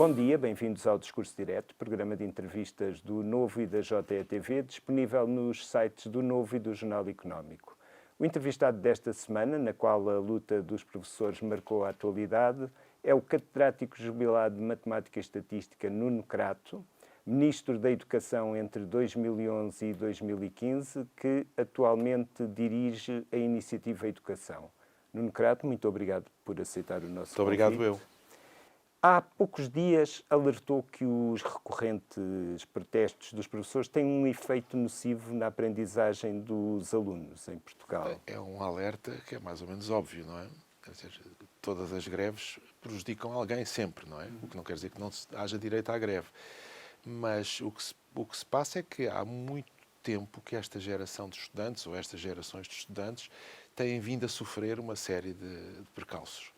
Bom dia, bem-vindos ao Discurso Direto, programa de entrevistas do Novo e da JETV, disponível nos sites do Novo e do Jornal Económico. O entrevistado desta semana, na qual a luta dos professores marcou a atualidade, é o catedrático jubilado de Matemática e Estatística Nuno Crato, Ministro da Educação entre 2011 e 2015, que atualmente dirige a Iniciativa Educação. Nuno Crato, muito obrigado por aceitar o nosso convite. Muito obrigado eu. Há poucos dias alertou que os recorrentes protestos dos professores têm um efeito nocivo na aprendizagem dos alunos em Portugal. É um alerta que é mais ou menos óbvio, não é? Quer dizer, todas as greves prejudicam alguém sempre, não é? O que não quer dizer que não haja direito à greve. Mas o que se passa é que há muito tempo que esta geração de estudantes, ou estas gerações de estudantes, têm vindo a sofrer uma série de percalços.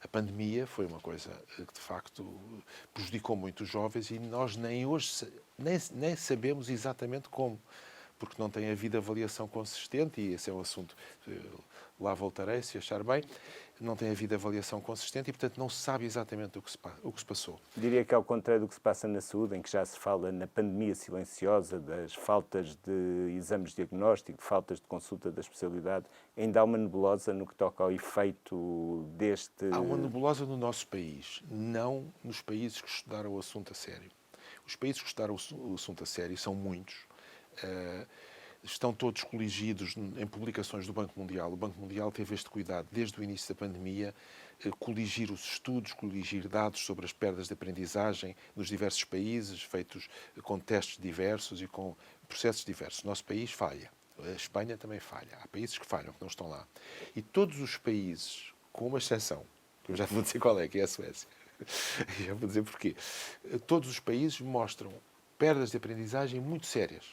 A pandemia foi uma coisa que, de facto, prejudicou muito os jovens e nós nem sabemos exatamente como, porque não tem havido avaliação consistente, e esse é um assunto, lá voltarei, se achar bem, não tem havido avaliação consistente e, portanto, não se sabe exatamente o que se passou. Diria que, ao contrário do que se passa na saúde, em que já se fala na pandemia silenciosa, das faltas de exames de diagnóstico, de faltas de consulta da especialidade, ainda há uma nebulosa no que toca ao efeito deste... Há uma nebulosa no nosso país, não nos países que estudaram o assunto a sério. Os países que estudaram o assunto a sério são muitos. Estão todos coligidos em publicações do Banco Mundial. O Banco Mundial teve este cuidado, desde o início da pandemia, coligir os estudos, coligir dados sobre as perdas de aprendizagem nos diversos países, feitos com testes diversos e com processos diversos. O nosso país falha. A Espanha também falha. Há países que falham, que não estão lá. E todos os países, com uma exceção, eu já vou dizer qual é, que é a Suécia. Já vou dizer porquê. Todos os países mostram perdas de aprendizagem muito sérias.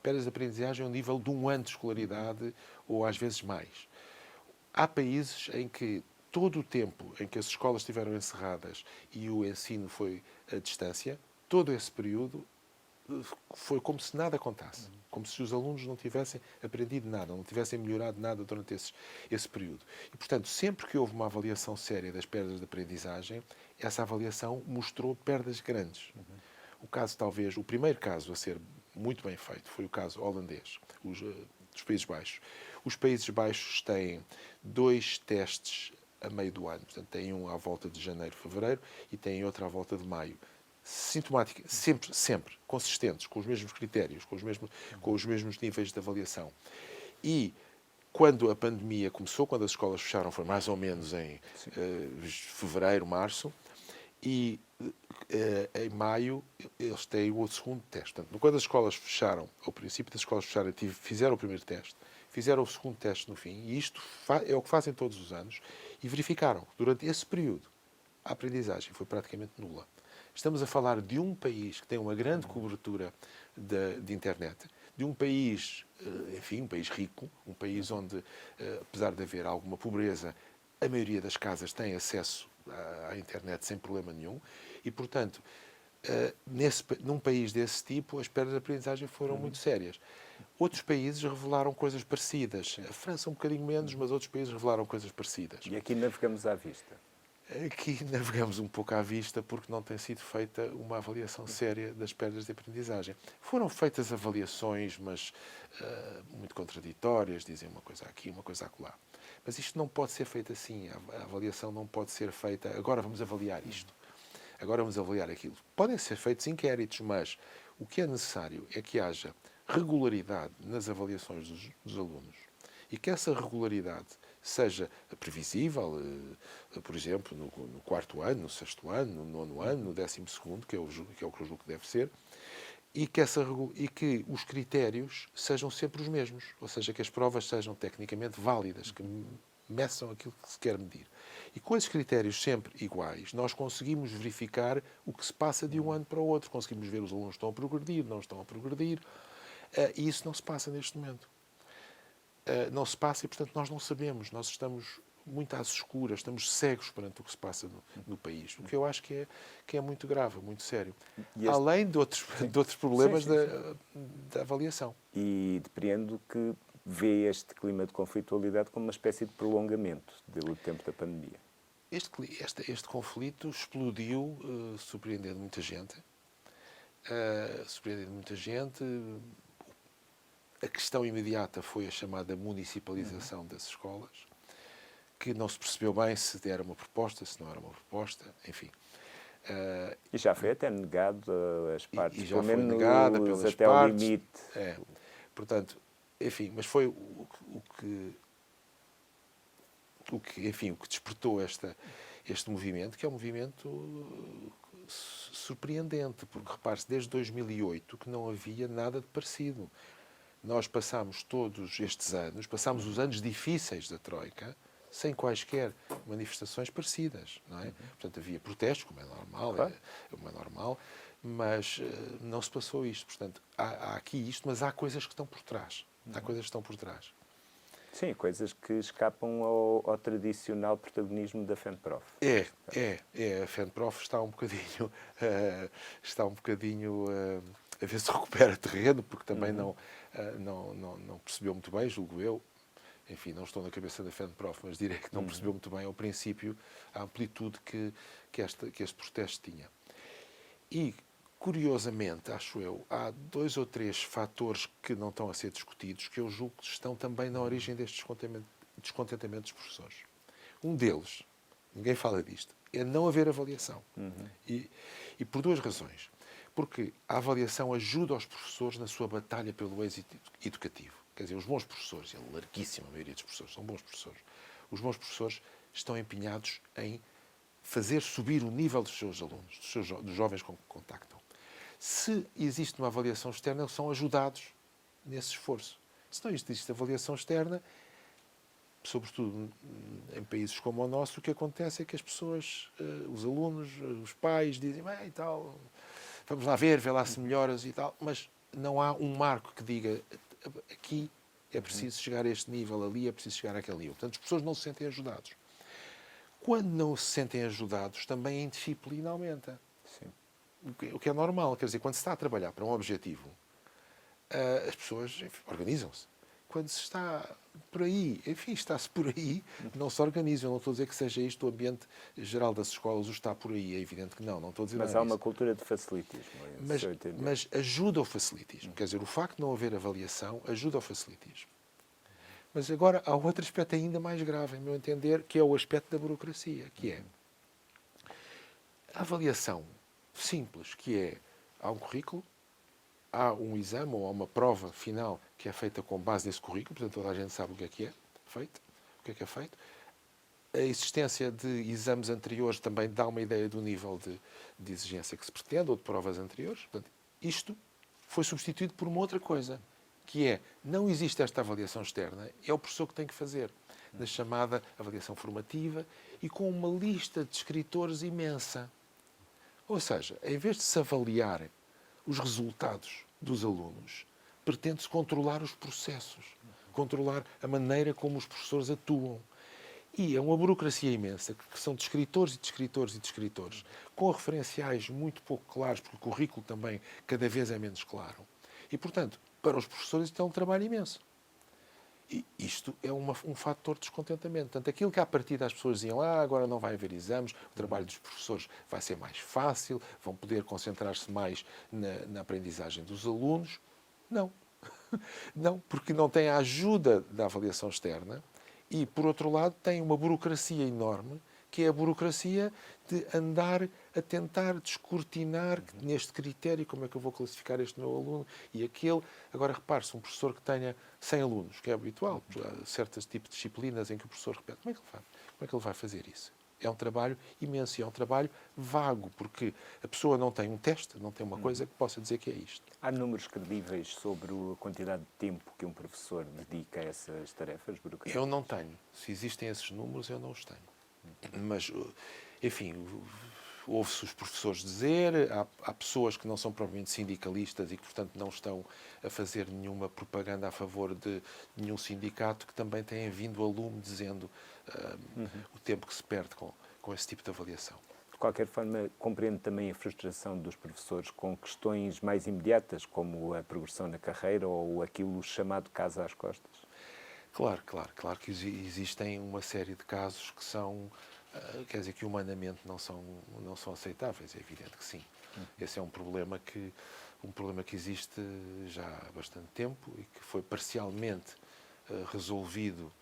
Perdas de aprendizagem ao nível de 1 ano de escolaridade ou às vezes mais. Há países em que todo o tempo em que as escolas estiveram encerradas e o ensino foi à distância, todo esse período foi como se nada acontecesse. Como se os alunos não tivessem aprendido nada, não tivessem melhorado nada durante esse período. E, portanto, sempre que houve uma avaliação séria das perdas de aprendizagem, essa avaliação mostrou perdas grandes. O caso, talvez, o primeiro caso a ser muito bem feito foi o caso holandês, dos Países Baixos. Os Países Baixos têm 2 testes a meio do ano. Portanto, têm um à volta de janeiro, fevereiro e têm outro à volta de maio. Sintomática, sempre, consistentes, com os mesmos critérios, com os mesmos níveis de avaliação. E quando a pandemia começou, quando as escolas fecharam, foi mais ou menos em fevereiro, março, e em maio eles têm o segundo teste. Portanto, quando as escolas fecharam, ao princípio das escolas fecharem, fizeram o primeiro teste, fizeram o segundo teste no fim, e isto é o que fazem todos os anos, e verificaram que durante esse período a aprendizagem foi praticamente nula. Estamos a falar de um país que tem uma grande cobertura de internet, de um país, enfim, um país rico, um país onde, apesar de haver alguma pobreza, a maioria das casas tem acesso à internet sem problema nenhum e, portanto, num país desse tipo, as perdas de aprendizagem foram muito sérias. Outros países revelaram coisas parecidas. A França um bocadinho menos, mas outros países revelaram coisas parecidas. E aqui navegamos à vista. Aqui navegamos um pouco à vista porque não tem sido feita uma avaliação séria das perdas de aprendizagem. Foram feitas avaliações, mas muito contraditórias, dizem uma coisa aqui, uma coisa acolá. Mas isto não pode ser feito assim. A avaliação não pode ser feita, agora vamos avaliar isto, agora vamos avaliar aquilo. Podem ser feitos inquéritos, mas o que é necessário é que haja regularidade nas avaliações dos alunos e que essa regularidade seja previsível, por exemplo, no 4º ano, no 6º ano, no 9º ano, no 12º, que é o que eu julgo que deve ser, e que os critérios sejam sempre os mesmos, ou seja, que as provas sejam tecnicamente válidas, que meçam aquilo que se quer medir. E com esses critérios sempre iguais, nós conseguimos verificar o que se passa de um ano para o outro, conseguimos ver os alunos estão a progredir, não estão a progredir, e isso não se passa neste momento. Não se passa e, portanto, nós não sabemos. Nós estamos muito às escuras, estamos cegos perante o que se passa no país. O que eu acho que é muito grave, muito sério. Além de outros problemas da avaliação. E depreendo que vê este clima de conflitualidade como uma espécie de prolongamento do tempo da pandemia. este conflito explodiu, surpreendendo muita gente. A questão imediata foi a chamada municipalização das escolas, que não se percebeu bem se era uma proposta, se não era uma proposta, enfim. E já foi até negado as partes, e já pelo foi menos negada pelas até partes. o limite. Portanto, enfim, mas foi o que despertou este movimento, que é um movimento surpreendente, porque repare-se, desde 2008 que não havia nada de parecido. Nós passámos todos estes anos, passámos os anos difíceis da Troika, sem quaisquer manifestações parecidas, não é? Portanto, havia protestos, como é normal, mas não se passou isto. Portanto, há aqui isto, mas há coisas que estão por trás. Sim, coisas que escapam ao tradicional protagonismo da FENPROF. A FENPROF está um bocadinho a ver se recupera terreno, porque também não percebeu muito bem, julgo eu. Enfim, não estou na cabeça da FENPROF, mas direi que não percebeu muito bem, ao princípio, a amplitude que este protesto tinha. E, curiosamente, acho eu, há 2 ou 3 fatores que não estão a ser discutidos, que eu julgo que estão também na origem deste descontentamento dos professores. Um deles, ninguém fala disto, é não haver avaliação. E por 2 razões. Porque a avaliação ajuda os professores na sua batalha pelo êxito educativo. Quer dizer, os bons professores, a larguíssima maioria dos professores são bons professores, os bons professores estão empenhados em fazer subir o nível dos seus alunos, dos jovens com que contactam. Se existe uma avaliação externa, eles são ajudados nesse esforço. Se não existe avaliação externa, sobretudo em países como o nosso, o que acontece é que as pessoas, os alunos, os pais, dizem, e tal, vamos lá ver, vê lá se melhoras e tal, mas não há um marco que diga, aqui é preciso chegar a este nível, ali é preciso chegar àquele nível. Portanto, as pessoas não se sentem ajudados. Quando não se sentem ajudados, também a indisciplina aumenta. Sim. O que é normal. Quer dizer, quando se está a trabalhar para um objetivo, as pessoas organizam-se. Quando se está por aí, está-se por aí, não se organizam. Não estou a dizer que seja isto o ambiente geral das escolas, o está por aí. É evidente que não estou a dizer mas nada há uma disso. cultura de facilitismo. Mas ajuda ao facilitismo. Quer dizer, o facto de não haver avaliação ajuda ao facilitismo. Mas agora há outro aspecto ainda mais grave, em meu entender, que é o aspecto da burocracia, que é a avaliação simples, que é, há um currículo, há um exame ou há uma prova final que é feita com base nesse currículo, portanto toda a gente sabe o que é feito, A existência de exames anteriores também dá uma ideia do nível de exigência que se pretende, ou de provas anteriores. Portanto, isto foi substituído por uma outra coisa, que é, não existe esta avaliação externa, é o professor que tem que fazer, na chamada avaliação formativa, e com uma lista de escritores imensa. Ou seja, em vez de se avaliar os resultados dos alunos, pretende-se controlar os processos, controlar a maneira como os professores atuam. E é uma burocracia imensa, que são de escritores e de escritores e de escritores, com referenciais muito pouco claros, porque o currículo também cada vez é menos claro. E, portanto, para os professores isto é um trabalho imenso. E isto é um fator de descontentamento. Portanto, aquilo que à partida as pessoas diziam, agora não vai haver exames, o trabalho dos professores vai ser mais fácil, vão poder concentrar-se mais na aprendizagem dos alunos. Não. Não, porque não tem a ajuda da avaliação externa e, por outro lado, tem uma burocracia enorme, que é a burocracia de andar a tentar descortinar neste critério como é que eu vou classificar este meu aluno e aquele. Agora, repare-se, um professor que tenha 100 alunos, que é habitual, há certos tipos de disciplinas em que o professor repete, como é que ele vai fazer isso? É um trabalho imenso e é um trabalho vago, porque a pessoa não tem um teste, não tem uma coisa que possa dizer que é isto. Há números credíveis sobre a quantidade de tempo que um professor dedica a essas tarefas burocráticas? Eu não tenho. Se existem esses números, eu não os tenho. Mas, enfim, ouve-se os professores dizer, há pessoas que não são propriamente sindicalistas e que, portanto, não estão a fazer nenhuma propaganda a favor de nenhum sindicato, que também têm vindo a lume dizendo o tempo que se perde com esse tipo de avaliação. De qualquer forma, compreendo também a frustração dos professores com questões mais imediatas, como a progressão na carreira ou aquilo chamado casa às costas. Claro que existem uma série de casos que são quer dizer que humanamente não são aceitáveis, é evidente que sim. Esse é um problema que existe já há bastante tempo e que foi parcialmente resolvido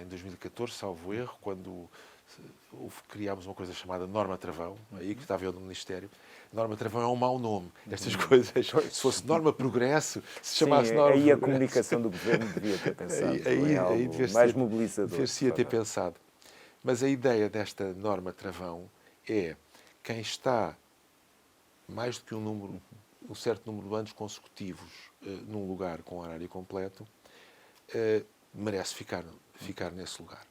em 2014, salvo erro, quando criámos uma coisa chamada Norma Travão, aí que estava eu no Ministério. Norma Travão é um mau nome. Estas coisas, se fosse Norma Progresso, se chamasse Norma Progresso. Aí a Progresso, comunicação do governo devia ter pensado em aí algo mais mobilizador. dever-se ter pensado. Mas a ideia desta Norma Travão é quem está mais do que um certo número de anos consecutivos num lugar com horário completo, merece ficar nesse lugar.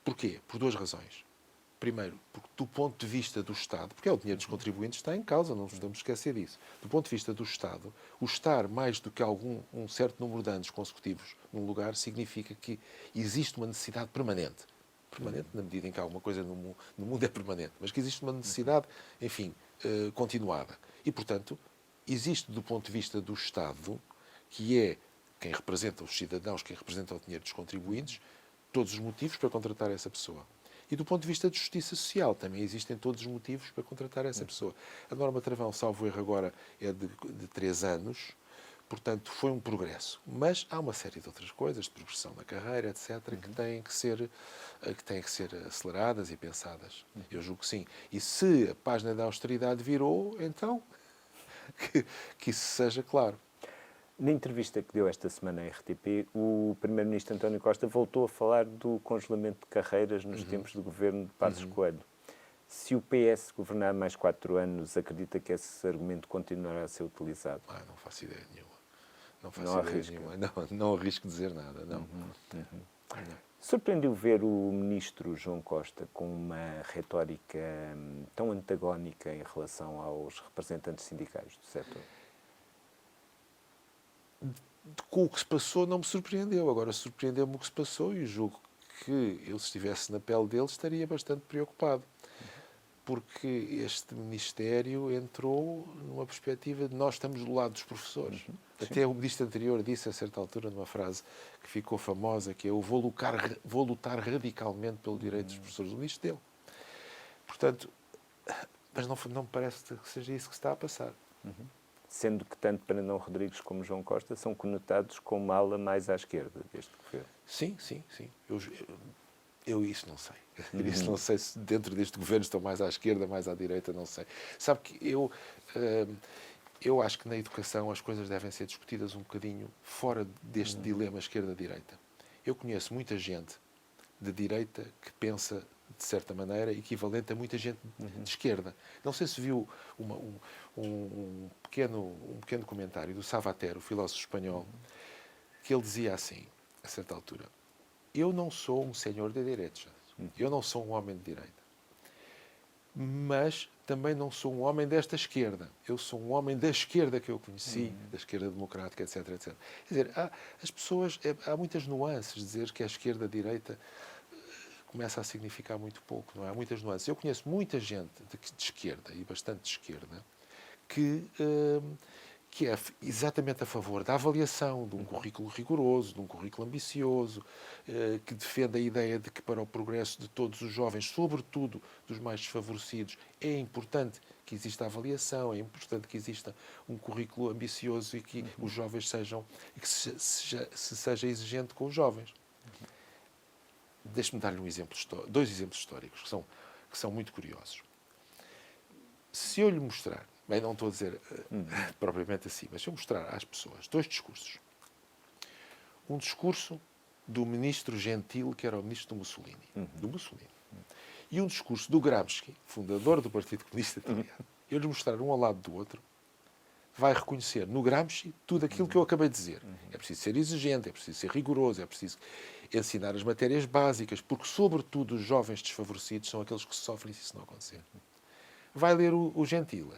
Porquê? Por duas razões. Primeiro, porque do ponto de vista do Estado, porque é o dinheiro dos contribuintes que está em causa, não nos podemos esquecer disso. Do ponto de vista do Estado, o estar mais do que um certo número de anos consecutivos num lugar significa que existe uma necessidade permanente. Permanente na medida em que alguma coisa no mundo é permanente, mas que existe uma necessidade, enfim, continuada. E, portanto, existe do ponto de vista do Estado, que é quem representa os cidadãos, quem representa o dinheiro dos contribuintes, todos os motivos para contratar essa pessoa. E do ponto de vista de justiça social, também existem todos os motivos para contratar essa pessoa. A Norma Travão, salvo erro agora, é de 3 anos, portanto foi um progresso. Mas há uma série de outras coisas, de progressão na carreira, etc., que têm que ser aceleradas e pensadas. Eu julgo que sim. E se a página da austeridade virou, então que isso seja claro. Na entrevista que deu esta semana à RTP, o Primeiro-Ministro António Costa voltou a falar do congelamento de carreiras nos tempos do governo de Passos Coelho. Se o PS governar mais 4 anos, acredita que esse argumento continuará a ser utilizado? Não faço ideia nenhuma. Não arrisco dizer nada. Não. Surpreendeu ver o Ministro João Costa com uma retórica tão antagónica em relação aos representantes sindicais do setor? Com o que se passou não me surpreendeu. Agora surpreendeu-me o que se passou e julgo que eu, se estivesse na pele dele, estaria bastante preocupado. Porque este Ministério entrou numa perspectiva de nós estamos do lado dos professores. Até o Ministro anterior disse, a certa altura, numa frase que ficou famosa, que é: eu vou lutar radicalmente pelo direito dos professores. O Ministro dele. Portanto, mas não me parece que seja isso que está a passar. Sendo que tanto Brandão Rodrigues como João Costa são conotados com uma ala mais à esquerda deste governo. Sim. Eu isso não sei. Isso não sei se dentro deste governo estão mais à esquerda, mais à direita, não sei. Sabe que eu acho que na educação as coisas devem ser discutidas um bocadinho fora deste dilema esquerda-direita. Eu conheço muita gente de direita que pensa de certa maneira equivalente a muita gente de esquerda. Não sei se viu um pequeno comentário do Savater, o filósofo espanhol, que ele dizia assim, a certa altura: eu não sou um senhor de direita, eu não sou um homem de direita, mas também não sou um homem desta esquerda. Eu sou um homem da esquerda que eu conheci, da esquerda democrática, etc, etc. Quer dizer, há muitas nuances. Dizer que a esquerda-direita começa a significar muito pouco, não é? Há muitas nuances. Eu conheço muita gente de esquerda, e bastante de esquerda, que é exatamente a favor da avaliação, de um currículo rigoroso, de um currículo ambicioso, que defende a ideia de que para o progresso de todos os jovens, sobretudo dos mais desfavorecidos, é importante que exista avaliação, é importante que exista um currículo ambicioso e que os jovens se seja exigente com os jovens. Deixe-me dar-lhe dois exemplos históricos que são muito curiosos. Se eu lhe mostrar, bem, não estou a dizer propriamente assim, mas se eu mostrar às pessoas 2 discursos. Um discurso do ministro Gentile, que era o ministro do Mussolini. E um discurso do Gramsci, fundador do Partido Comunista Italiano. Eu lhe mostrar um ao lado do outro, vai reconhecer no Gramsci tudo aquilo que eu acabei de dizer. É preciso ser exigente, é preciso ser rigoroso, é preciso ensinar as matérias básicas, porque, sobretudo, os jovens desfavorecidos são aqueles que sofrem se isso não acontecer. Vai ler o Gentile.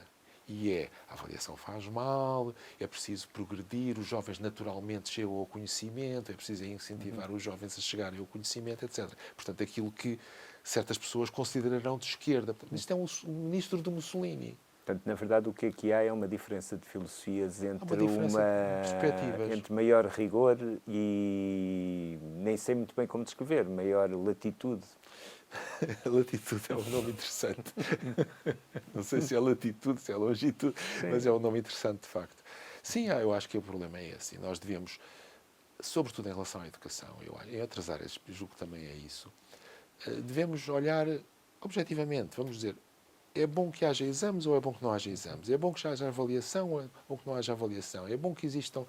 E a avaliação faz mal, é preciso progredir, os jovens naturalmente chegam ao conhecimento, é preciso incentivar os jovens a chegarem ao conhecimento, etc. Portanto, aquilo que certas pessoas considerarão de esquerda. Isto é um ministro do Mussolini. Portanto, na verdade, o que aqui há é uma diferença de filosofias entre perspectivas. Maior rigor e nem sei muito bem como descrever, maior latitude. Latitude é um nome interessante. Não sei se é latitude, se é longitude, sim, mas é um nome interessante, de facto. Sim, eu acho que o problema é esse. Nós devemos, sobretudo em relação à educação, em outras áreas, julgo que também é isso, devemos olhar objetivamente. Vamos dizer, é bom que haja exames ou é bom que não haja exames? É bom que haja avaliação ou é bom que não haja avaliação? É bom que existam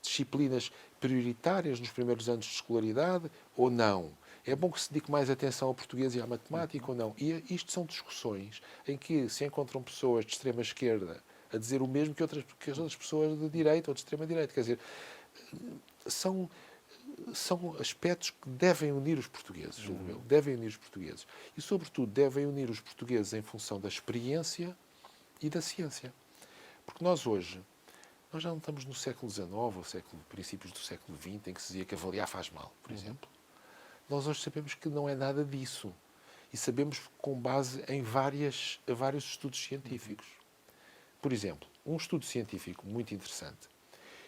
disciplinas prioritárias nos primeiros anos de escolaridade ou não? É bom que se dedique mais atenção ao português e à matemática ou não? E isto são discussões em que se encontram pessoas de extrema esquerda a dizer o mesmo que as outras pessoas de direita ou de extrema direita. Quer dizer, são aspectos que devem unir os portugueses, julgo eu. Devem unir os portugueses. E, sobretudo, devem unir os portugueses em função da experiência e da ciência. Porque nós hoje, nós já não estamos no século XIX, ou princípios do século XX, em que se dizia que avaliar faz mal, por exemplo. Nós hoje sabemos que não é nada disso. E sabemos com base em vários estudos científicos. Por exemplo, um estudo científico muito interessante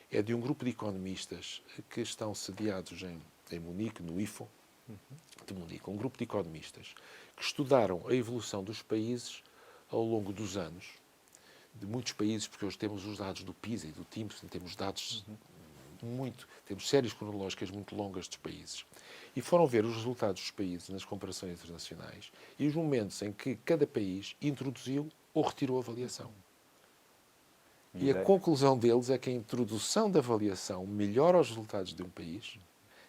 é de um grupo de economistas que estão sediados em Munique, no IFO, de Munique. Um grupo de economistas que estudaram a evolução dos países ao longo dos anos, de muitos países, porque hoje temos os dados do PISA e do TIMSS, temos dados temos séries cronológicas muito longas dos países. E foram ver os resultados dos países nas comparações internacionais e os momentos em que cada país introduziu ou retirou a avaliação. E a conclusão deles é que a introdução da avaliação melhora os resultados de um país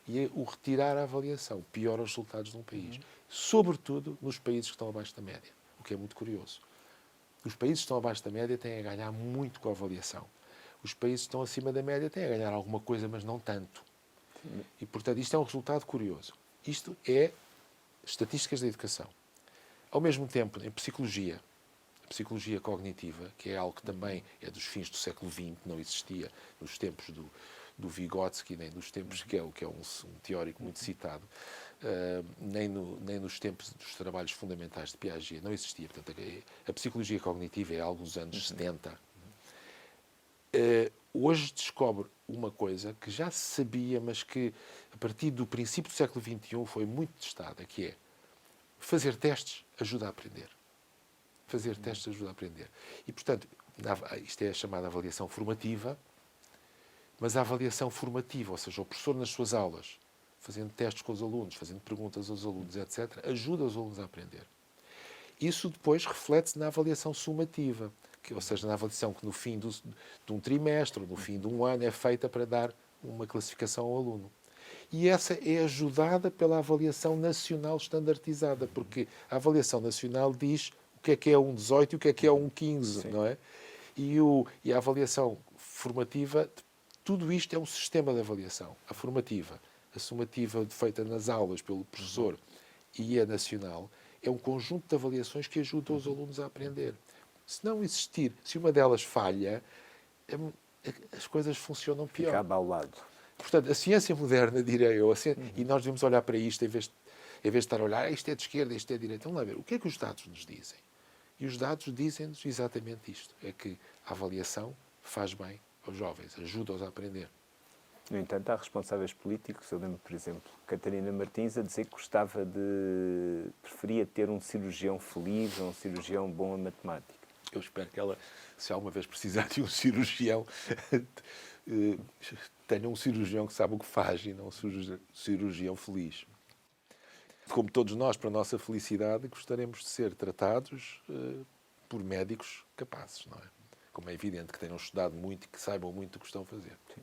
e o retirar a avaliação piora os resultados de um país. Sobretudo nos países que estão abaixo da média, o que é muito curioso. Os países que estão abaixo da média têm a ganhar muito com a avaliação. Os países que estão acima da média têm a ganhar alguma coisa, mas não tanto. E, portanto, isto é um resultado curioso. Isto é estatísticas da educação. Ao mesmo tempo, em psicologia, a psicologia cognitiva, que é algo que também é dos fins do século XX, não existia nos tempos do Vygotsky, nem nos tempos que é um teórico muito citado, nem nos tempos dos trabalhos fundamentais de Piaget, não existia. Portanto, a psicologia cognitiva é algo dos anos 70. Hoje descobre uma coisa que já se sabia, mas que a partir do princípio do século XXI foi muito testada, que é fazer testes ajuda a aprender. Fazer testes ajuda a aprender. E, portanto, isto é a chamada avaliação formativa, mas a avaliação formativa, ou seja, o professor nas suas aulas, fazendo testes com os alunos, fazendo perguntas aos alunos, etc., ajuda os alunos a aprender. Isso depois reflete-se na avaliação sumativa, ou seja, na avaliação que no fim de um trimestre, ou no fim de um ano, é feita para dar uma classificação ao aluno. E essa é ajudada pela avaliação nacional estandardizada, porque a avaliação nacional diz o que é um 18 e o que é um 15, sim, não é? E a avaliação formativa, tudo isto é um sistema de avaliação. A formativa, a sumativa feita nas aulas pelo professor e a nacional, é um conjunto de avaliações que ajudam os alunos a aprender. Se não existir, se uma delas falha, as coisas funcionam pior. Fica abaulado. Portanto, a ciência moderna, direi eu, e nós devemos olhar para isto em vez de estar a olhar, isto é de esquerda, isto é de direita. Vamos lá ver, o que é que os dados nos dizem? E os dados dizem-nos exatamente isto, é que a avaliação faz bem aos jovens, ajuda-os a aprender. No entanto, há responsáveis políticos, eu lembro, por exemplo, Catarina Martins a dizer que preferia ter um cirurgião feliz ou um cirurgião bom a matemática. Eu espero que ela, se alguma vez precisar de um cirurgião, tenha um cirurgião que sabe o que faz e não um cirurgião feliz. Como todos nós, para a nossa felicidade, gostaríamos de ser tratados por médicos capazes, não é? Como é evidente que tenham estudado muito e que saibam muito o que estão a fazer. Sim.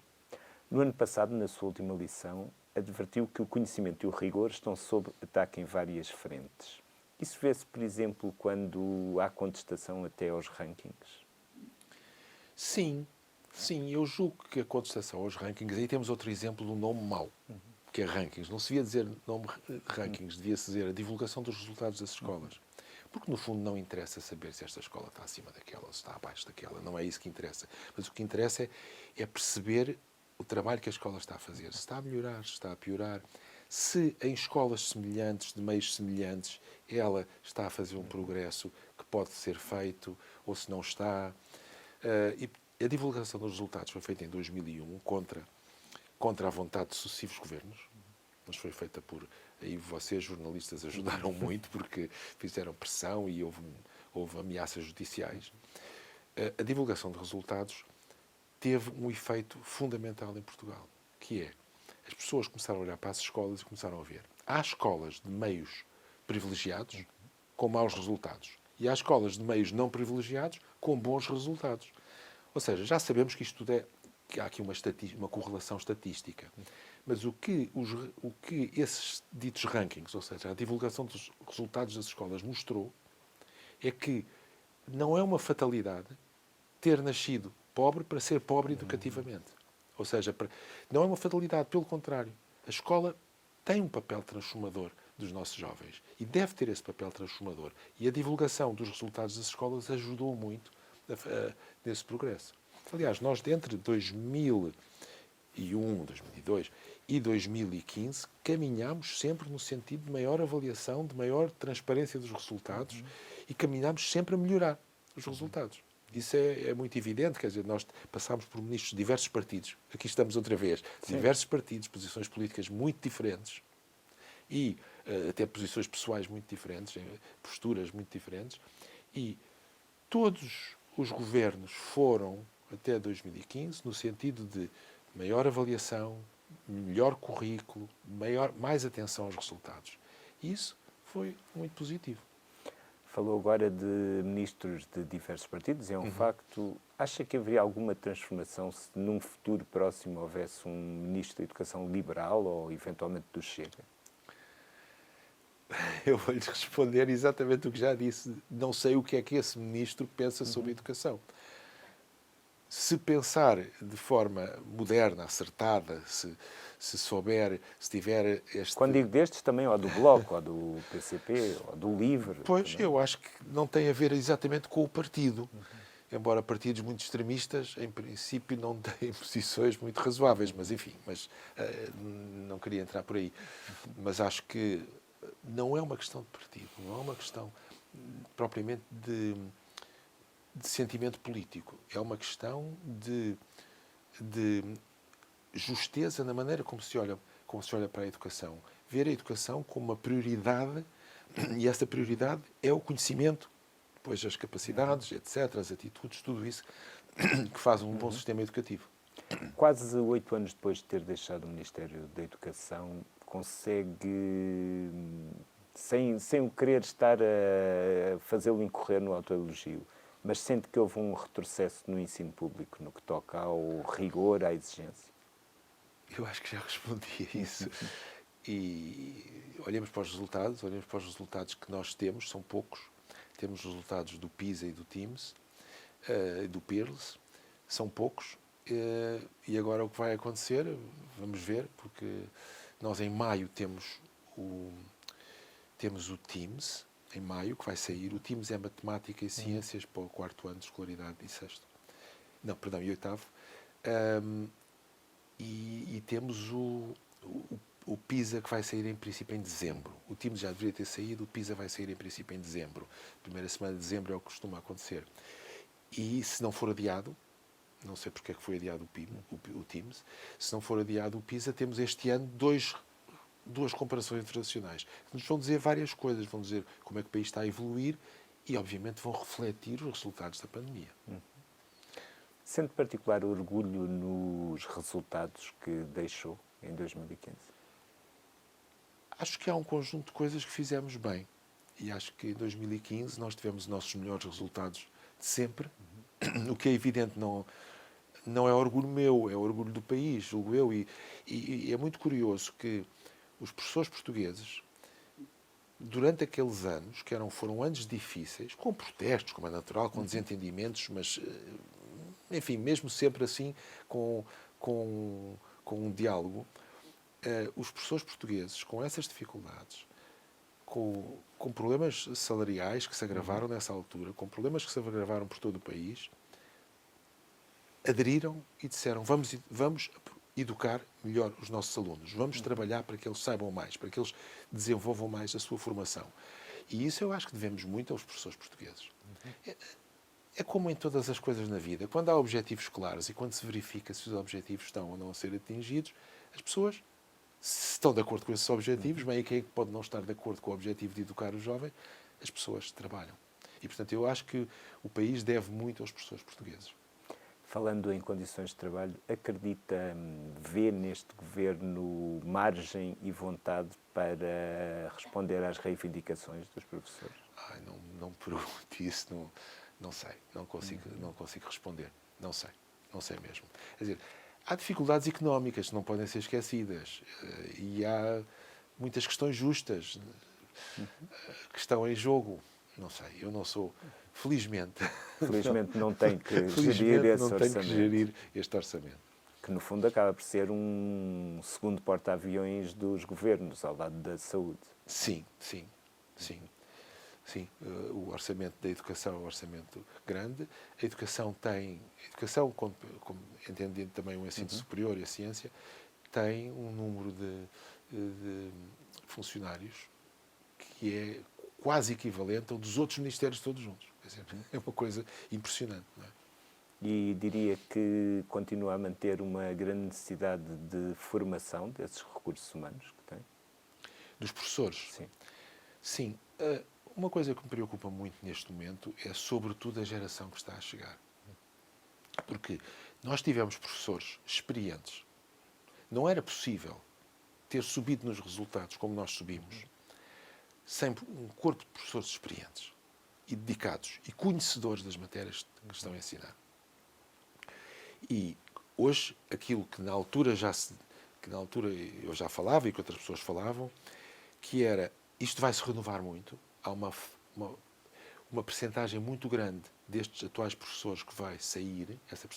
No ano passado, na sua última lição, advertiu que o conhecimento e o rigor estão sob ataque em várias frentes. Isso vê-se, por exemplo, quando há contestação até aos rankings? Sim, eu julgo que a contestação aos rankings, aí temos outro exemplo do nome mau, que é rankings. Não se devia dizer nome rankings, devia-se dizer a divulgação dos resultados das escolas. Porque, no fundo, não interessa saber se esta escola está acima daquela ou se está abaixo daquela. Não é isso que interessa. Mas o que interessa é perceber o trabalho que a escola está a fazer. Se está a melhorar, se está a piorar. Se em escolas semelhantes, de meios semelhantes, ela está a fazer um progresso que pode ser feito ou se não está. E a divulgação dos resultados foi feita em 2001 contra a vontade de sucessivos governos. mas foi feita por... Aí vocês, jornalistas, ajudaram muito, porque fizeram pressão e houve ameaças judiciais. A divulgação de resultados teve um efeito fundamental em Portugal, que é, as pessoas começaram a olhar para as escolas e começaram a ver. Há escolas de meios privilegiados com maus resultados e há escolas de meios não privilegiados com bons resultados. Ou seja, já sabemos que isto tudo que há aqui uma correlação estatística. Mas o que esses ditos rankings, ou seja, a divulgação dos resultados das escolas mostrou, é que não é uma fatalidade ter nascido pobre para ser pobre educativamente. Ou seja, não é uma fatalidade, pelo contrário. A escola tem um papel transformador dos nossos jovens e deve ter esse papel transformador. E a divulgação dos resultados das escolas ajudou muito nesse progresso. Aliás, nós, entre 2001, 2002 e 2015, caminhámos sempre no sentido de maior avaliação, de maior transparência dos resultados e caminhámos sempre a melhorar os resultados. Isso é muito evidente, quer dizer, nós passámos por ministros de diversos partidos, aqui estamos outra vez, diversos partidos, posições políticas muito diferentes e até posições pessoais muito diferentes, posturas muito diferentes, e todos os governos foram, até 2015, no sentido de maior avaliação, melhor currículo, mais atenção aos resultados. E isso foi muito positivo. Falou agora de ministros de diversos partidos, é um facto. Acha que haveria alguma transformação se num futuro próximo houvesse um ministro da Educação liberal ou eventualmente do Chega? Eu vou-lhe responder exatamente o que já disse. Não sei o que é que esse ministro pensa sobre a educação. Se pensar de forma moderna, acertada, se souber, se tiver este... Quando digo destes, também ou do Bloco, ou do PCP, ou do LIVRE. Pois, também. eu acho que não tem a ver exatamente com o partido. Embora partidos muito extremistas, em princípio, não têm posições muito razoáveis. Mas, enfim, não queria entrar por aí. Mas acho que não é uma questão de partido, não é uma questão propriamente de sentimento político. É uma questão de justeza na maneira como se olha para a educação. Ver a educação como uma prioridade, e essa prioridade é o conhecimento, depois as capacidades, etc., as atitudes, tudo isso que faz um bom sistema educativo. Quase 8 anos depois de ter deixado o Ministério da Educação, consegue, sem o querer estar a fazê-lo incorrer no autoelogio, mas sente que houve um retrocesso no ensino público, no que toca ao rigor, à exigência? Eu acho que já respondi a isso. E olhemos para os resultados que nós temos, são poucos. Temos os resultados do PISA e do TIMSS, do PIRLS, são poucos. E agora o que vai acontecer, vamos ver, porque nós em maio temos o TIMSS, em maio, que vai sair. O TIMSS é Matemática e Ciências para o 4º ano de escolaridade e 6º. Não, perdão, e 8º. E temos o PISA, que vai sair em princípio em dezembro. O TIMSS já deveria ter saído, o PISA vai sair em princípio em dezembro. Primeira semana de dezembro é o que costuma acontecer. E se não for adiado, não sei porque é que foi adiado o TIMSS, se não for adiado o PISA, temos este ano duas comparações internacionais, que nos vão dizer várias coisas, vão dizer como é que o país está a evoluir e, obviamente, vão refletir os resultados da pandemia. Sente particular orgulho nos resultados que deixou em 2015? Acho que há um conjunto de coisas que fizemos bem. E acho que em 2015 nós tivemos os nossos melhores resultados de sempre. O que é evidente não é orgulho meu, é orgulho do país, julgo eu. E é muito curioso que os professores portugueses, durante aqueles anos, foram anos difíceis, com protestos, como é natural, com desentendimentos, mas, enfim, mesmo sempre assim, com um diálogo, os professores portugueses, com essas dificuldades, com problemas salariais que se agravaram nessa altura, com problemas que se agravaram por todo o país, aderiram e disseram: vamos educar melhor os nossos alunos, vamos trabalhar para que eles saibam mais, para que eles desenvolvam mais a sua formação. E isso eu acho que devemos muito aos professores portugueses. É como em todas as coisas na vida. Quando há objetivos claros e quando se verifica se os objetivos estão ou não a ser atingidos, as pessoas Se estão de acordo com esses objetivos, bem, quem é que pode não estar de acordo com o objetivo de educar o jovem? As pessoas que trabalham. E, portanto, eu acho que o país deve muito aos professores portugueses. Falando em condições de trabalho, acredita, vê neste governo margem e vontade para responder às reivindicações dos professores? Não me pergunte isso, não sei, não consigo responder. Não sei mesmo. Quer dizer, há dificuldades económicas que não podem ser esquecidas e há muitas questões justas que estão em jogo. Não sei, eu não sou... Felizmente não tem que gerir esse orçamento. Tenho que gerir este orçamento. Que, no fundo, acaba por ser um segundo porta-aviões dos governos, ao lado da saúde. Sim. O orçamento da educação é um orçamento grande. A educação, como entendendo também o ensino superior e a ciência, tem um número de funcionários que é quase equivalente ao dos outros ministérios todos juntos. É uma coisa impressionante, não é? E diria que continua a manter uma grande necessidade de formação desses recursos humanos que tem? Dos professores? Sim. Sim. Uma coisa que me preocupa muito neste momento é, sobretudo, a geração que está a chegar. Porque nós tivemos professores experientes. Não era possível ter subido nos resultados como nós subimos sem um corpo de professores experientes e dedicados e conhecedores das matérias que estão a ensinar. E hoje, aquilo que na altura eu já falava e que outras pessoas falavam, que era, isto vai se renovar muito, há uma percentagem muito grande destes atuais professores que vai sair, essa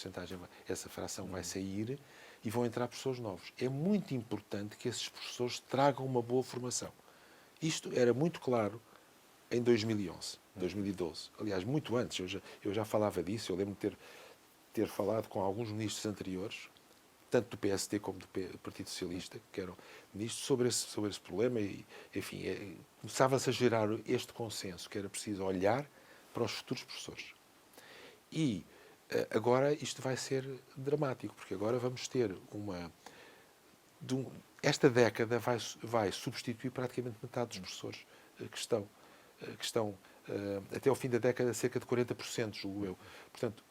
fração vai sair e vão entrar professores novos. É muito importante que esses professores tragam uma boa formação. Isto era muito claro em 2011, 2012. Aliás, muito antes, eu já falava disso, eu lembro de ter falado com alguns ministros anteriores, tanto do PSD como do Partido Socialista, que eram ministros, sobre esse problema e, enfim, começava-se a gerar este consenso, que era preciso olhar para os futuros professores. E agora isto vai ser dramático, porque agora vamos ter esta década vai substituir praticamente metade dos professores que estão até ao fim da década, cerca de 40%, julgo eu. Portanto,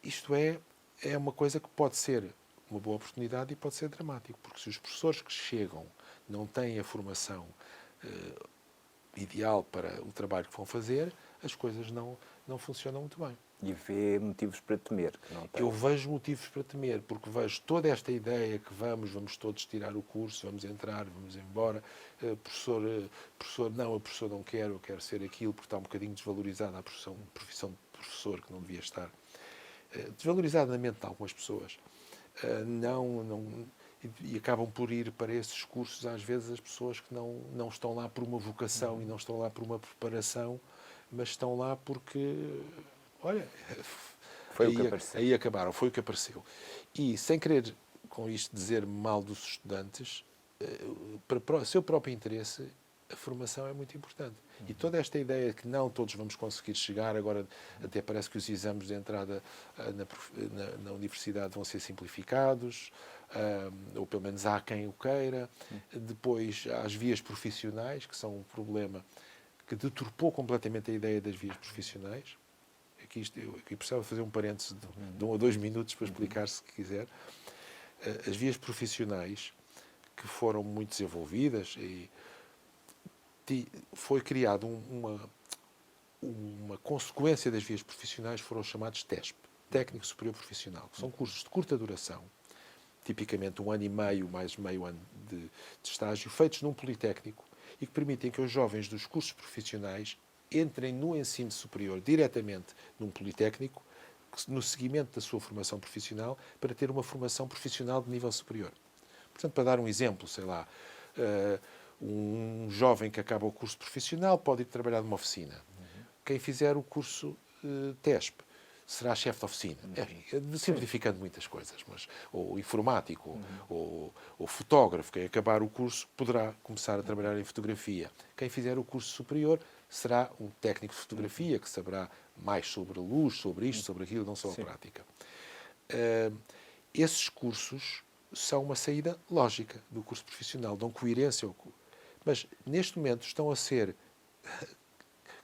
isto é uma coisa que pode ser uma boa oportunidade e pode ser dramático, porque se os professores que chegam não têm a formação ideal para o trabalho que vão fazer, as coisas não funcionam muito bem. E vê motivos para temer que não tem? Eu vejo motivos para temer, porque vejo toda esta ideia que vamos todos tirar o curso, vamos entrar, vamos embora, professor, não, a professora não quer, eu quero ser aquilo, porque está um bocadinho desvalorizada a profissão de professor, que não devia estar. Desvalorizada na mente de algumas pessoas. E acabam por ir para esses cursos, às vezes, as pessoas que não estão lá por uma vocação e não estão lá por uma preparação, mas estão lá porque, olha, foi o que apareceu. Aí acabaram, foi o que apareceu. E, sem querer com isto dizer mal dos estudantes, para o seu próprio interesse, a formação é muito importante. E toda esta ideia de que não todos vamos conseguir chegar, agora até parece que os exames de entrada na universidade vão ser simplificados, ou pelo menos há quem o queira. Depois há as vias profissionais, que são um problema que deturpou completamente a ideia das vias profissionais. Aqui precisava fazer um parênteses de 1 ou 2 minutos para explicar, se quiser. As vias profissionais, que foram muito desenvolvidas, e foi criada uma consequência das vias profissionais, foram os chamados TESP, Técnico Superior Profissional, que são cursos de curta duração, tipicamente 1 ano e meio, mais meio ano de estágio, feitos num politécnico e que permitem que os jovens dos cursos profissionais entrem no ensino superior diretamente num politécnico, no seguimento da sua formação profissional, para ter uma formação profissional de nível superior. Portanto, para dar um exemplo, sei lá, um jovem que acaba o curso profissional pode ir trabalhar numa oficina. Quem fizer o curso TESP será chefe de oficina. Simplificando muitas coisas, ou informático, ou fotógrafo. Quem acabar o curso poderá começar a trabalhar em fotografia. Quem fizer o curso superior será um técnico de fotografia, que saberá mais sobre a luz, sobre isto, sobre aquilo, não só a prática. Esses cursos são uma saída lógica do curso profissional, dão coerência ao curso. Mas, neste momento, estão a ser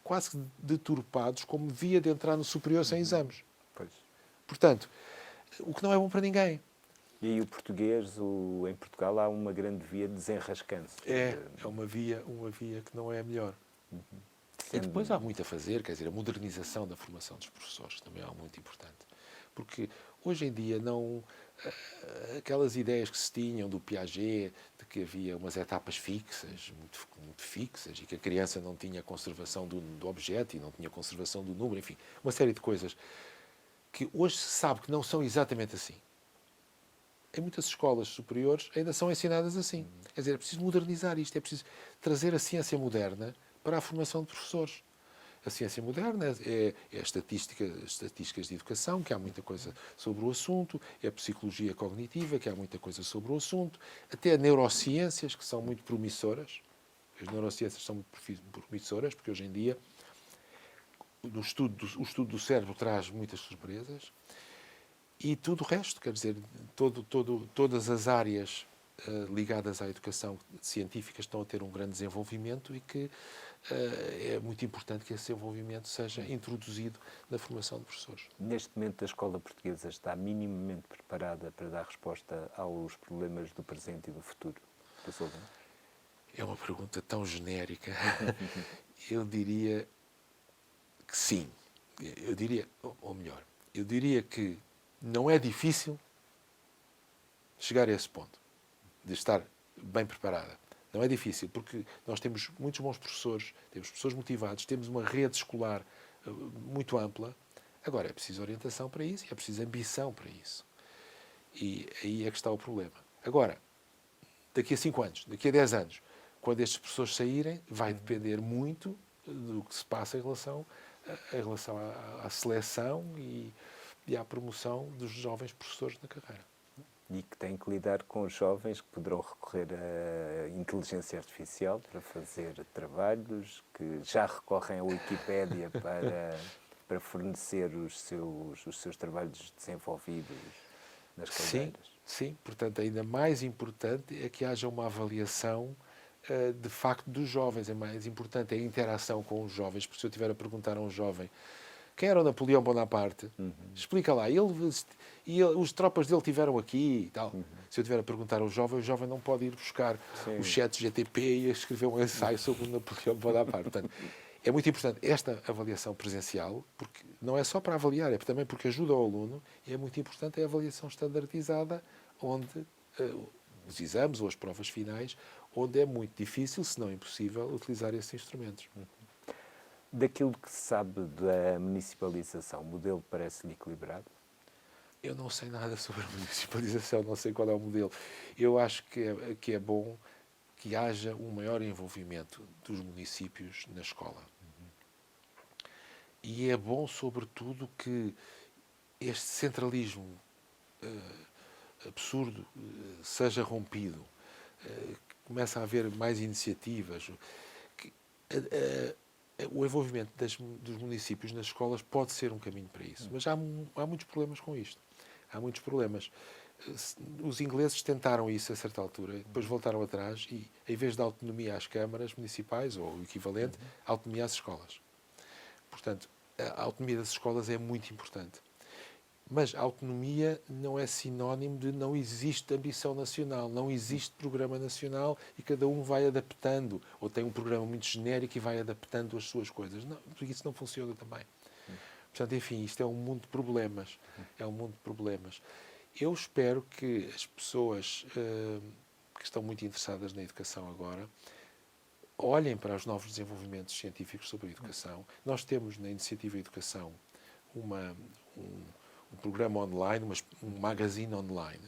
quase que deturpados como via de entrar no superior sem exames. Pois. Portanto, o que não é bom para ninguém. E aí o português, em Portugal, há uma grande via de desenrascanço. É uma via que não é a melhor. E depois há muito a fazer, quer dizer, a modernização da formação dos professores também é algo muito importante. Porque hoje em dia não aquelas ideias que se tinham do Piaget, de que havia umas etapas fixas, muito fixas, e que a criança não tinha conservação do objeto e não tinha conservação do número, enfim, uma série de coisas que hoje se sabe que não são exatamente assim. Em muitas escolas superiores ainda são ensinadas assim. Quer dizer, é preciso modernizar isto, é preciso trazer a ciência moderna para a formação de professores. A ciência moderna é as estatísticas de educação, que há muita coisa sobre o assunto, é a psicologia cognitiva, que há muita coisa sobre o assunto, até neurociências, que são muito promissoras. As neurociências são muito promissoras, porque hoje em dia o estudo do cérebro traz muitas surpresas. E tudo o resto, quer dizer, todas as áreas ligadas à educação científica estão a ter um grande desenvolvimento e que é muito importante que esse desenvolvimento seja introduzido na formação de professores. Neste momento, a escola portuguesa está minimamente preparada para dar resposta aos problemas do presente e do futuro? É uma pergunta tão genérica. Eu diria que sim. Eu diria, ou melhor, eu diria que não é difícil chegar a esse ponto, de estar bem preparada. Não é difícil, porque nós temos muitos bons professores, temos professores motivados, temos uma rede escolar muito ampla. Agora, é preciso orientação para isso e é preciso ambição para isso. E aí é que está o problema. Agora, daqui a 5 anos, daqui a 10 anos, quando estes professores saírem, vai depender muito do que se passa em relação à seleção e à promoção dos jovens professores na carreira. E que têm que lidar com os jovens que poderão recorrer à inteligência artificial para fazer trabalhos, que já recorrem à Wikipédia para fornecer os seus trabalhos desenvolvidos nas cadeiras. Sim, portanto, ainda mais importante é que haja uma avaliação de facto dos jovens. É mais importante a interação com os jovens, porque se eu estiver a perguntar a um jovem quem era o Napoleão Bonaparte, explica lá, os tropas dele tiveram aqui e tal. Se eu estiver a perguntar ao jovem, o jovem não pode ir buscar o chat GTP e escrever um ensaio sobre o Napoleão Bonaparte. Portanto, é muito importante esta avaliação presencial, porque não é só para avaliar, é também porque ajuda o aluno, e é muito importante a avaliação standardizada, onde os exames ou as provas finais, onde é muito difícil, se não impossível, utilizar esses instrumentos. Daquilo que se sabe da municipalização, o modelo parece-lhe equilibrado? Eu não sei nada sobre a municipalização, não sei qual é o modelo. Eu acho que é bom que haja um maior envolvimento dos municípios na escola. E é bom, sobretudo, que este centralismo absurdo seja rompido. Começa a haver mais iniciativas. O envolvimento dos municípios nas escolas pode ser um caminho para isso. Mas há muitos problemas com isto. Há muitos problemas. Os ingleses tentaram isso a certa altura, depois voltaram atrás e, em vez de autonomia às câmaras municipais, ou o equivalente, autonomia às escolas. Portanto, a autonomia das escolas é muito importante. Mas a autonomia não é sinónimo de não existe ambição nacional, não existe programa nacional e cada um vai adaptando, ou tem um programa muito genérico e vai adaptando as suas coisas. Não, isso não funciona também. Portanto, enfim, isto é um mundo de problemas. É um mundo de problemas. Eu espero que as pessoas que estão muito interessadas na educação agora olhem para os novos desenvolvimentos científicos sobre a educação. Nós temos na Iniciativa Educação um programa online, um magazine online,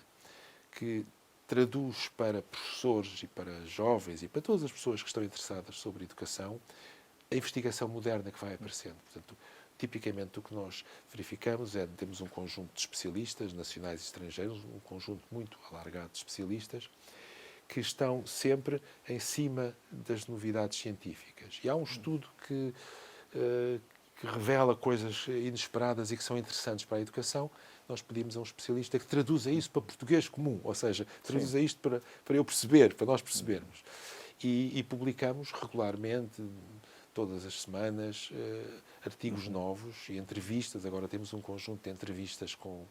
que traduz para professores e para jovens e para todas as pessoas que estão interessadas sobre educação a investigação moderna que vai aparecendo. Portanto, tipicamente o que nós verificamos é que temos um conjunto de especialistas, nacionais e estrangeiros, um conjunto muito alargado de especialistas, que estão sempre em cima das novidades científicas. E há um estudo que revela coisas inesperadas e que são interessantes para a educação, nós pedimos a um especialista que traduza isso para português comum, ou seja, traduza isto para eu perceber, para nós percebermos. E publicamos regularmente, todas as semanas, artigos novos e entrevistas. Agora temos um conjunto de entrevistas com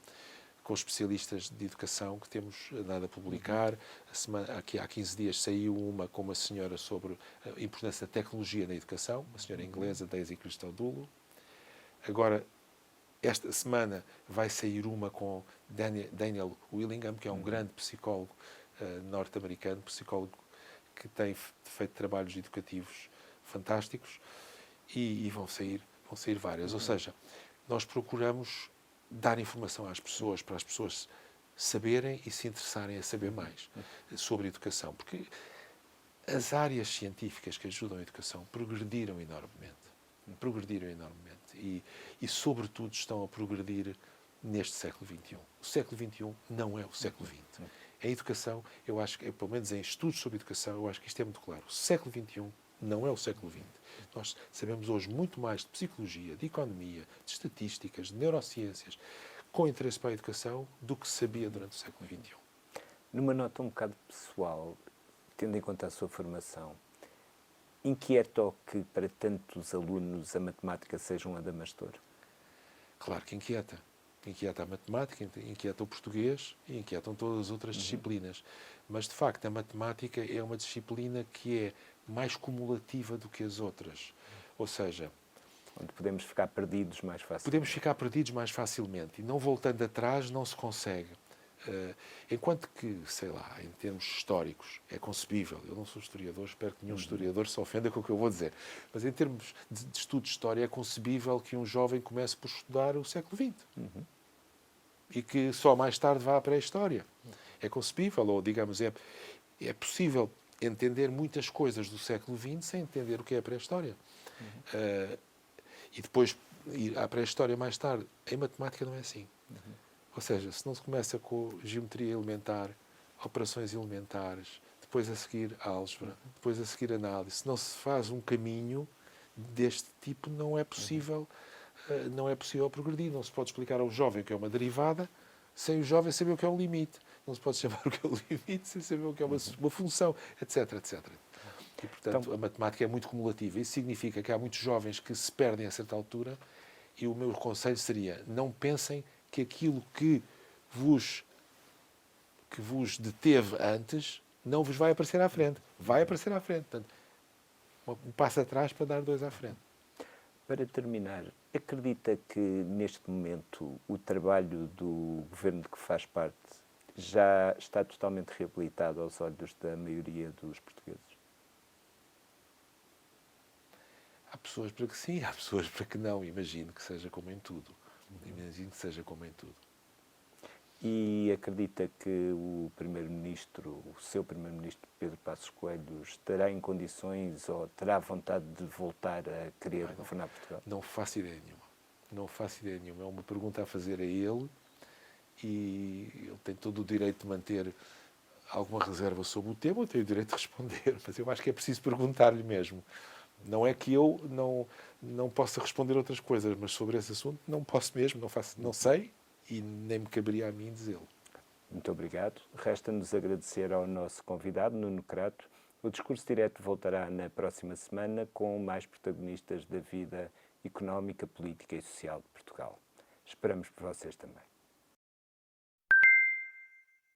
especialistas de educação que temos dado a publicar. Aqui há 15 dias saiu uma com uma senhora sobre a importância da tecnologia na educação, uma senhora inglesa, Daisy Christodoulou. Agora, esta semana vai sair uma com Daniel Willingham, que é um grande psicólogo norte-americano, psicólogo que tem feito trabalhos educativos fantásticos, e vão sair várias. Ou seja, nós procuramos dar informação às pessoas, para as pessoas saberem e se interessarem a saber mais sobre a educação, porque as áreas científicas que ajudam a educação progrediram enormemente. E sobretudo, estão a progredir neste século XXI. O século XXI não é o século XX. A educação, eu acho que, pelo menos em estudos sobre educação, eu acho que isto é muito claro. O século XXI não é o século XX. Nós sabemos hoje muito mais de psicologia, de economia, de estatísticas, de neurociências, com interesse para a educação, do que se sabia durante o século XXI. Numa nota um bocado pessoal, tendo em conta a sua formação, inquieta-o que para tantos alunos a matemática seja um adamastor? Claro que inquieta. Inquieta a matemática, inquieta o português e inquietam todas as outras disciplinas. Mas, de facto, a matemática é uma disciplina que é mais cumulativa do que as outras. Ou seja, onde podemos ficar perdidos mais facilmente. Podemos ficar perdidos mais facilmente. E não voltando atrás não se consegue. Enquanto que, sei lá, em termos históricos, é concebível. Eu não sou historiador, espero que nenhum historiador se ofenda com o que eu vou dizer. Mas em termos de estudo de história, é concebível que um jovem comece por estudar o século XX. E que só mais tarde vá à pré-história. É concebível, ou digamos, é possível entender muitas coisas do século XX sem entender o que é a pré-história. E depois ir à pré-história mais tarde. Em matemática não é assim. Ou seja, se não se começa com geometria elementar, operações elementares, depois a seguir álgebra, depois a seguir análise, se não se faz um caminho deste tipo, não é possível progredir. Não se pode explicar ao jovem o que é uma derivada sem o jovem saber o que é um limite. Não se pode chamar o que é um limite sem saber o que é uma função, etc, etc. E, portanto, então, a matemática é muito cumulativa. Isso significa que há muitos jovens que se perdem a certa altura, e o meu conselho seria: não pensem que aquilo que vos deteve antes não vos vai aparecer à frente. Vai aparecer à frente. Portanto, um passo atrás para dar dois à frente. Para terminar, acredita que neste momento o trabalho do governo de que faz parte já está totalmente reabilitado aos olhos da maioria dos portugueses? Há pessoas para que sim, há pessoas para que não. Imagino que seja como em tudo. Imagino que seja como em tudo. E acredita que o seu Primeiro-Ministro, Pedro Passos Coelho, estará em condições ou terá vontade de voltar a querer governar Portugal? Não faço ideia nenhuma. Não faço ideia nenhuma. É uma pergunta a fazer a ele, e ele tem todo o direito de manter alguma reserva sobre o tema. Eu tenho o direito de responder, mas eu acho que é preciso perguntar-lhe mesmo. Não é que eu não possa responder outras coisas, mas sobre esse assunto não posso mesmo, não sei, e nem me caberia a mim dizê-lo. Muito obrigado. Resta-nos agradecer ao nosso convidado, Nuno Crato. O Discurso Direto voltará na próxima semana com mais protagonistas da vida económica, política e social de Portugal. Esperamos por vocês também.